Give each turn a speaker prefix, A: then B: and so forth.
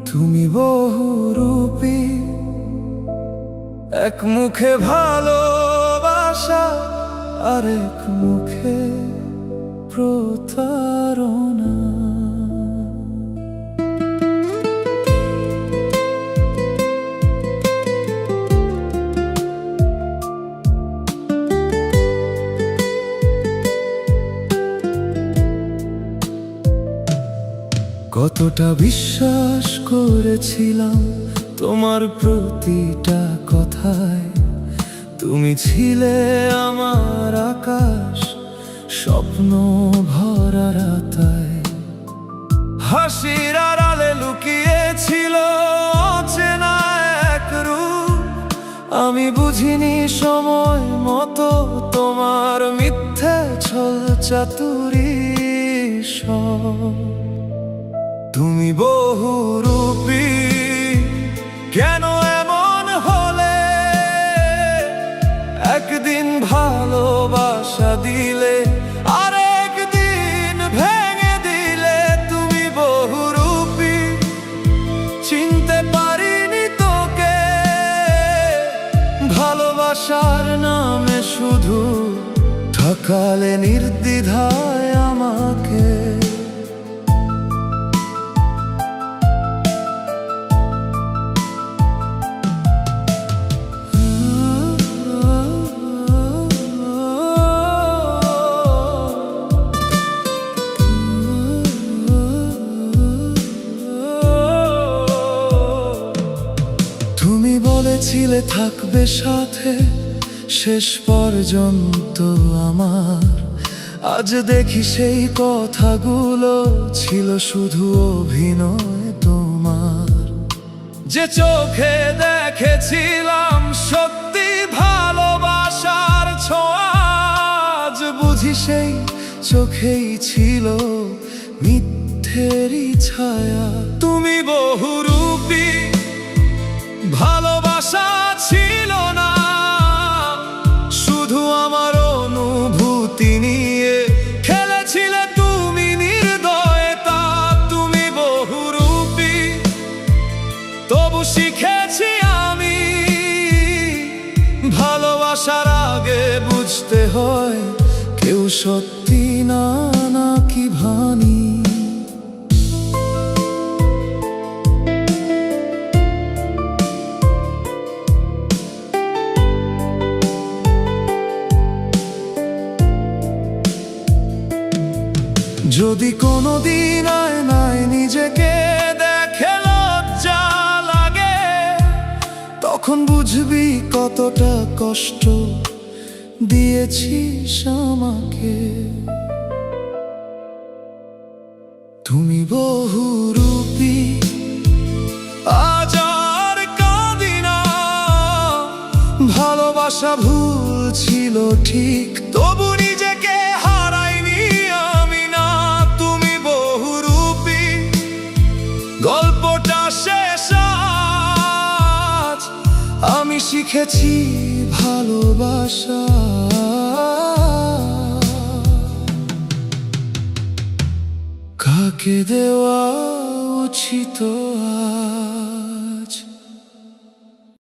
A: তুমি বহুরূপী, এক মুখে ভালোবাসা, আরেক মুখে প্রতারণা। কতটা বিশ্বাস করেছিলাম তোমার প্রতিটা কথায়, তুমি ছিলে আমার আকাশ, স্বপ্ন ভরা রাতায়। হাসির আড়ালে লুকিয়েছিল অচেনা এক রূপ, আমি বুঝিনি সময় মতো তোমার মিথ্যে ছল চাতুরী সব। তুমি বহুরূপী, কেন এমন হলে? একদিন ভালোবাসা দিলে, আর একদিন ভেঙে দিলে। তুমি বহুরূপী, চিনতে পারিনি তোকে। ভালোবাসার নামে শুধু ঠকালে নির্দ্বিধায় আমাকে। তুমি বলেছিলে থাকবে সাথে শেষ পর্যন্ত আমার, আজ দেখি সেই কথাগুলো ছিল শুধু অভিনয় তোমার। যে চোখে দেখেছিলাম সত্যি ভালোবাসার ছোঁয়া, আজ বুঝি সেই চোখেই ছিল মিথ্যেরই ছায়া। তুমি বহুরূপী, ভালোবাসা ছিল না শুধু আমার অনুভূতি নিয়ে, খেলেছিলে তুমি নির্দয়তা। তুমি বহুরূপী, তবু শিখেছি আমি ভালোবাসার আগে বুঝতে হয় কেউ সত্যি না নাকি ভানি। যদি কোনোদিন আয়নায় নিজেকে দেখে লজ্জা লাগে, তখন বুঝবি কতটা কষ্ট দিয়েছিস আমাকে। তুমি বহুরূপী, আজ আর কাঁদি না। ভালোবাসা ভুল ছিল ঠিক, তবু নিজেকে হারাইনি আমি না। তুমি বহুরূপী, গল্পটা শেষ আজ। আমি শিখেছি ভালোবাসা কাকে দেওয়া উচিত।